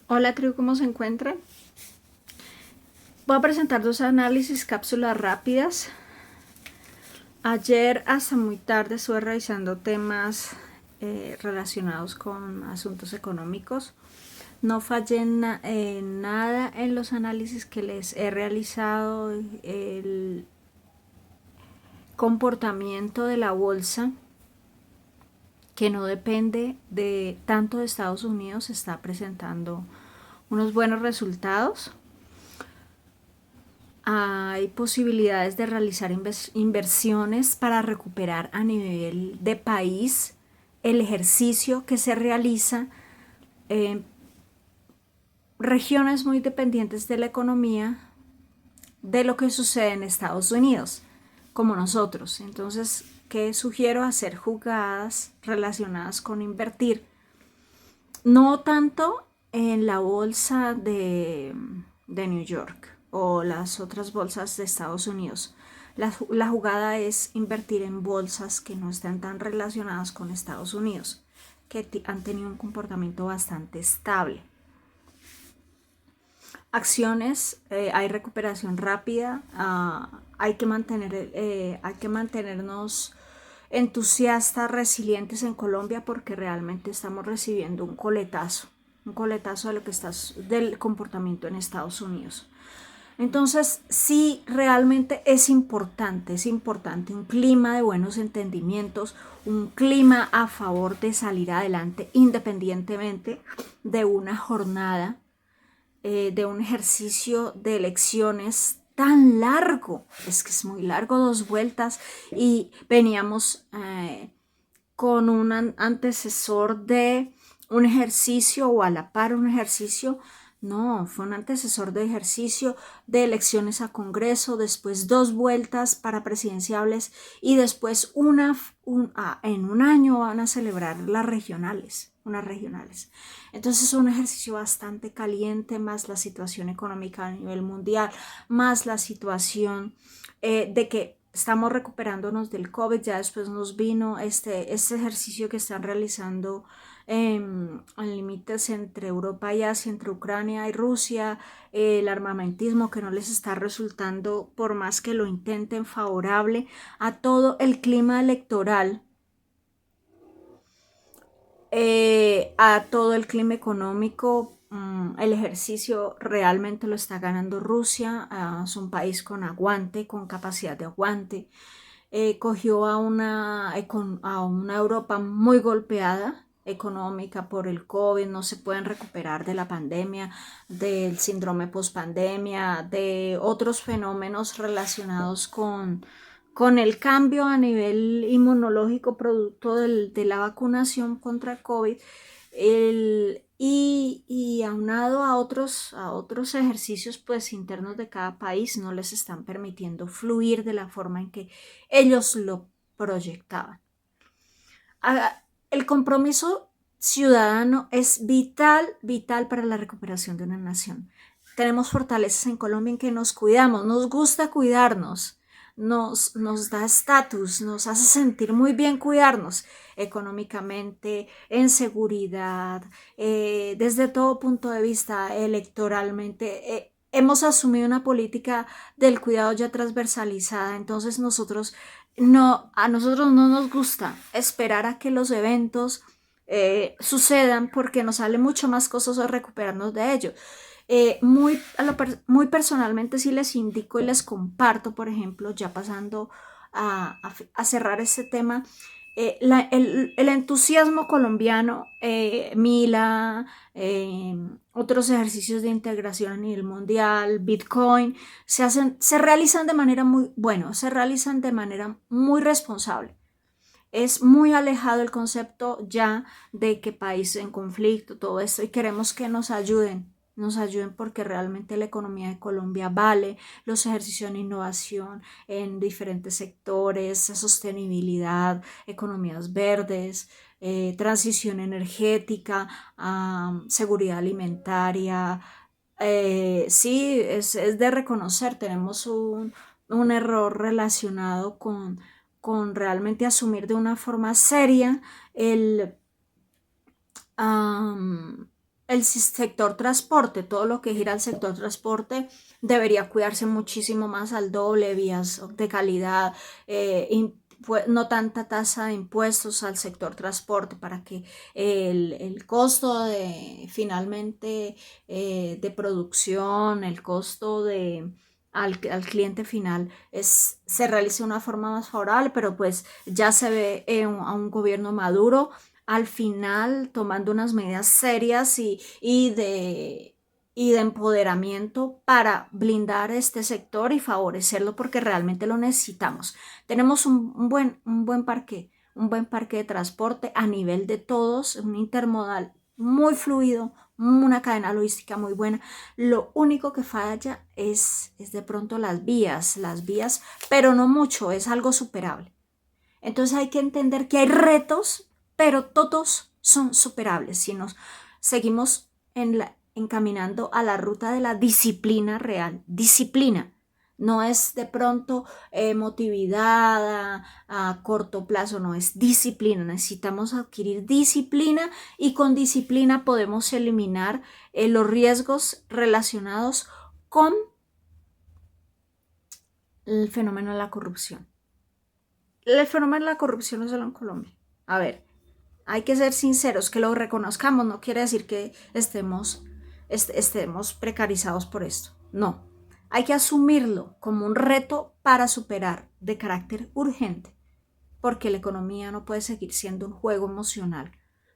Hola, tribu, ¿cómo se encuentran? Voy a presentar dos análisis, cápsulas rápidas. Ayer hasta muy tarde estuve revisando temas relacionados con asuntos económicos. No fallé en nada en los análisis que les he realizado. El comportamiento de la bolsa, que no depende de tanto de Estados Unidos, está presentando unos buenos resultados. Hay posibilidades de realizar inversiones para recuperar a nivel de país el ejercicio que se realiza en regiones muy dependientes de la economía de lo que sucede en Estados Unidos, como nosotros. Entonces, ¿qué sugiero? Hacer jugadas relacionadas con invertir, no tanto en la bolsa de New York o las otras bolsas de Estados Unidos. La jugada es invertir en bolsas que no están tan relacionadas con Estados Unidos, que han tenido un comportamiento bastante estable. Acciones, hay recuperación rápida, hay que mantenernos entusiastas, resilientes en Colombia, porque realmente estamos recibiendo un coletazo de lo que está del comportamiento en Estados Unidos. Entonces, sí, realmente es importante un clima de buenos entendimientos, un clima a favor de salir adelante independientemente de una jornada, de un ejercicio de elecciones tan largo. Es que es muy largo, 2 vueltas, y veníamos con un antecesor de un ejercicio, o a la par un ejercicio. No, fue un antecesor de ejercicio de elecciones a Congreso, después 2 vueltas para presidenciables, y después en un año van a celebrar unas regionales. Entonces es un ejercicio bastante caliente, más la situación económica a nivel mundial, más la situación de que estamos recuperándonos del COVID. Ya después nos vino este ejercicio que están realizando en límites entre Europa y Asia, entre Ucrania y Rusia, el armamentismo que no les está resultando, por más que lo intenten, favorable a todo el clima electoral, a todo el clima económico. El ejercicio realmente lo está ganando Rusia. Es un país con aguante, con capacidad de aguante. Cogió a una Europa muy golpeada económica por el COVID. No se pueden recuperar de la pandemia, del síndrome post-pandemia, de otros fenómenos relacionados con el cambio a nivel inmunológico producto de la vacunación contra el COVID. Y aunado a otros ejercicios pues internos de cada país, no les están permitiendo fluir de la forma en que ellos lo proyectaban. El compromiso ciudadano es vital para la recuperación de una nación. Tenemos fortalezas en Colombia en que nos cuidamos, nos gusta cuidarnos, nos da estatus, nos hace sentir muy bien cuidarnos económicamente, en seguridad, desde todo punto de vista electoralmente. Hemos asumido una política del cuidado ya transversalizada. Entonces a nosotros no nos gusta esperar a que los eventos sucedan, porque nos sale mucho más costoso recuperarnos de ellos. Muy personalmente sí les indico y les comparto, por ejemplo, ya pasando a cerrar este tema, el entusiasmo colombiano, Mila, otros ejercicios de integración a nivel mundial, Bitcoin, se realizan de manera se realizan de manera muy responsable. Es muy alejado el concepto ya de que país en conflicto, todo esto, y queremos que nos ayuden, porque realmente la economía de Colombia vale los ejercicios en innovación en diferentes sectores, sostenibilidad, economías verdes, transición energética, seguridad alimentaria. Sí, es de reconocer. Tenemos un error relacionado con realmente asumir de una forma seria el el sector transporte, todo lo que gira al sector transporte debería cuidarse muchísimo más, al doble, vías de calidad, no tanta tasa de impuestos al sector transporte para que el costo de finalmente de producción, el costo de al cliente final se realice de una forma más favorable, pero pues ya se ve a un gobierno maduro al final tomando unas medidas serias y de empoderamiento para blindar este sector y favorecerlo porque realmente lo necesitamos. Tenemos un buen parque de transporte a nivel de todos, un intermodal muy fluido, una cadena logística muy buena. Lo único que falla es de pronto las vías, pero no mucho, es algo superable. Entonces hay que entender que hay retos, pero todos son superables si nos seguimos encaminando a la ruta de la disciplina real. Disciplina. No es de pronto emotividad a corto plazo, no, es disciplina. Necesitamos adquirir disciplina y con disciplina podemos eliminar los riesgos relacionados con el fenómeno de la corrupción. El fenómeno de la corrupción no solo en Colombia. A ver, hay que ser sinceros, que lo reconozcamos, no quiere decir que estemos precarizados por esto. No, hay que asumirlo como un reto para superar de carácter urgente, porque la economía no puede seguir siendo un juego emocional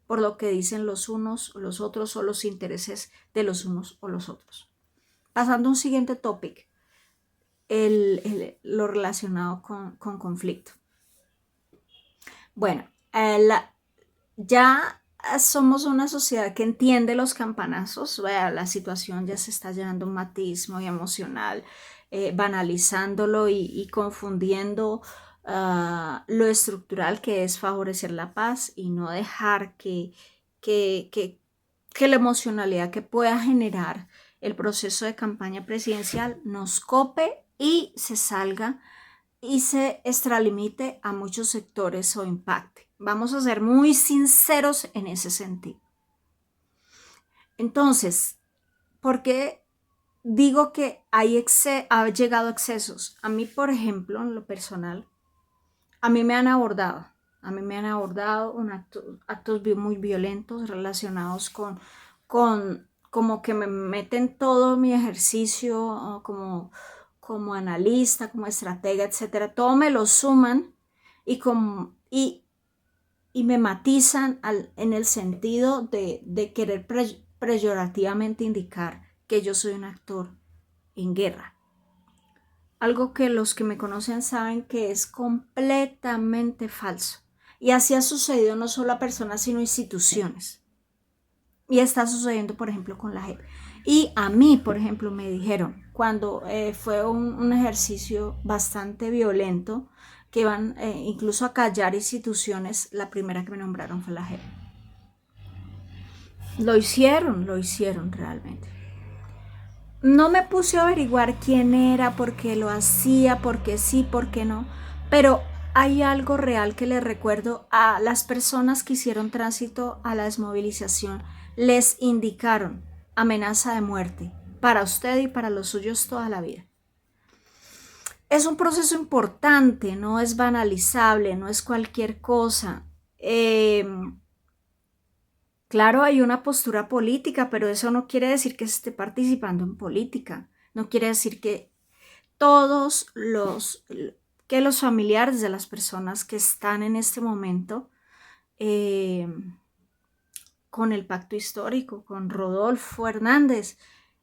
por lo que dicen los unos o los otros o los intereses de los unos o los otros. Pasando a un siguiente topic, lo relacionado con conflicto. Bueno, ya somos una sociedad que entiende los campanazos, la situación ya se está llenando un matiz muy emocional, banalizándolo y confundiendo lo estructural que es favorecer la paz y no dejar que la emocionalidad que pueda generar el proceso de campaña presidencial nos cope y se salga y se extralimite a muchos sectores o impacte. Vamos a ser muy sinceros en ese sentido. Entonces, ¿por qué digo que ha llegado a excesos? A mí, por ejemplo, en lo personal, a mí me han abordado actos muy violentos relacionados con como que me meten todo mi ejercicio como analista, como estratega, etcétera, todo me lo suman y me matizan en el sentido de querer peyorativamente indicar que yo soy un actor en guerra. Algo que los que me conocen saben que es completamente falso. Y así ha sucedido no solo a personas, sino a instituciones. Y está sucediendo, por ejemplo, con la JEP. Y a mí, por ejemplo, me dijeron, cuando fue un ejercicio bastante violento, que iban incluso a callar instituciones, la primera que me nombraron fue la JEP. Lo hicieron realmente. No me puse a averiguar quién era, por qué lo hacía, por qué sí, por qué no, pero hay algo real que les recuerdo a las personas que hicieron tránsito a la desmovilización. Les indicaron amenaza de muerte para usted y para los suyos toda la vida. Es un proceso importante, no es banalizable, no es cualquier cosa. Claro, hay una postura política, pero eso no quiere decir que se esté participando en política. No quiere decir que los familiares de las personas que están en este momento con el pacto histórico, con Rodolfo Hernández,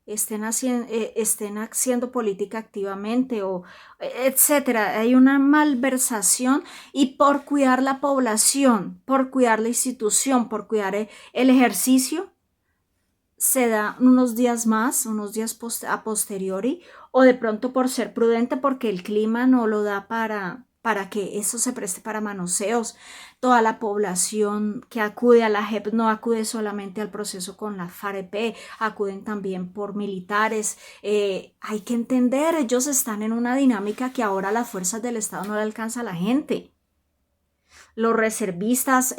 estén haciendo política activamente o etcétera. Hay una malversación y por cuidar la población, por cuidar la institución, por cuidar el ejercicio, se da unos días más, unos días a posteriori, o de pronto por ser prudente porque el clima no lo da para que eso se preste para manoseos. Toda la población que acude a la JEP no acude solamente al proceso con la FAREP, acuden también por militares. Hay que entender, ellos están en una dinámica que ahora las fuerzas del Estado no le alcanza a la gente. Los reservistas,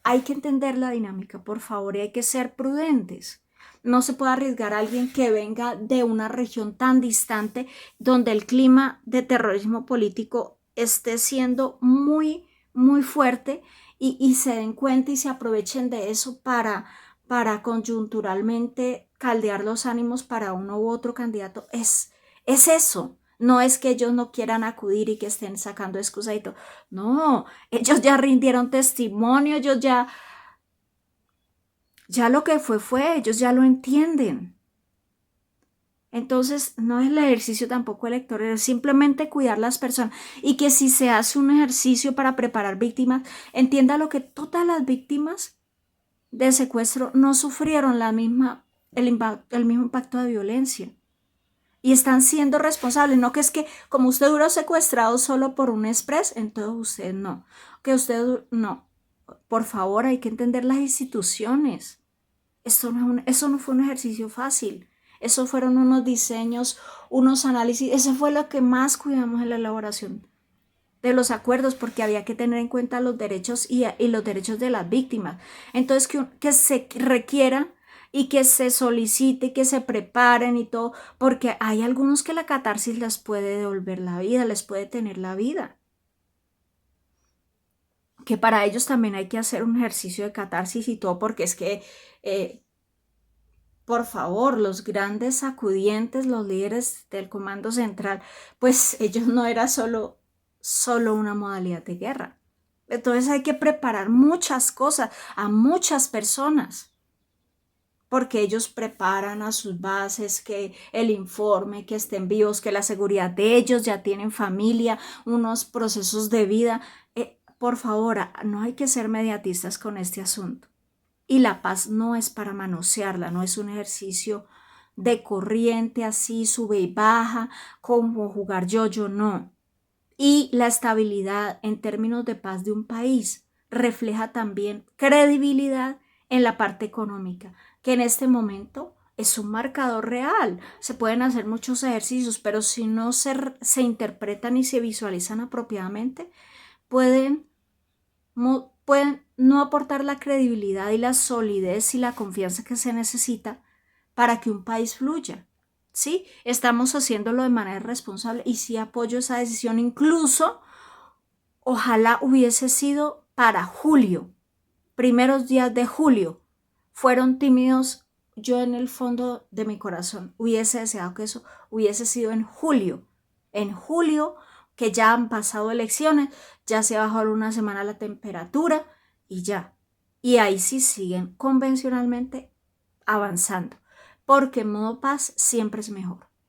hay que entender la dinámica, por favor, y hay que ser prudentes. No se puede arriesgar a alguien que venga de una región tan distante donde el clima de terrorismo político esté siendo muy, muy fuerte y se den cuenta y se aprovechen de eso para coyunturalmente caldear los ánimos para uno u otro candidato. Es eso. No es que ellos no quieran acudir y que estén sacando excusa y todo. No, ellos ya rindieron testimonio, ellos ya lo que fue, ellos ya lo entienden. Entonces, no es el ejercicio tampoco electoral, es simplemente cuidar las personas y que si se hace un ejercicio para preparar víctimas, entienda lo que todas las víctimas de secuestro no sufrieron el mismo impacto de violencia y están siendo responsables. No que es que como usted duró secuestrado solo por un express, entonces usted no. Que usted no. Por favor, hay que entender las instituciones. Eso no fue un ejercicio fácil. Eso fueron unos diseños, unos análisis. Eso fue lo que más cuidamos en la elaboración de los acuerdos, porque había que tener en cuenta los derechos y los derechos de las víctimas. Entonces, que se requiera y que se solicite, que se preparen y todo, porque hay algunos que la catarsis les puede devolver la vida, les puede tener la vida. Que para ellos también hay que hacer un ejercicio de catarsis y todo, porque es que, por favor, los grandes acudientes, los líderes del Comando Central, pues ellos no era solo una modalidad de guerra. Entonces hay que preparar muchas cosas a muchas personas, porque ellos preparan a sus bases, que el informe, que estén vivos, que la seguridad de ellos, ya tienen familia, unos procesos de vida. Por favor, no hay que ser mediatistas con este asunto. Y la paz no es para manosearla, no es un ejercicio de corriente así, sube y baja, como jugar yo-yo, no. Y la estabilidad en términos de paz de un país refleja también credibilidad en la parte económica, que en este momento es un marcador real. Se pueden hacer muchos ejercicios, pero si no se interpretan y se visualizan apropiadamente, pueden no aportar la credibilidad y la solidez y la confianza que se necesita para que un país fluya. ¿Sí? Estamos haciéndolo de manera responsable y sí apoyo esa decisión. Incluso, ojalá hubiese sido para julio, primeros días de julio. Fueron tímidos. Yo en el fondo de mi corazón hubiese deseado que eso hubiese sido en julio. En julio, que ya han pasado elecciones, ya se bajó una semana la temperatura y ya. Y ahí sí siguen convencionalmente avanzando, porque en modo paz siempre es mejor.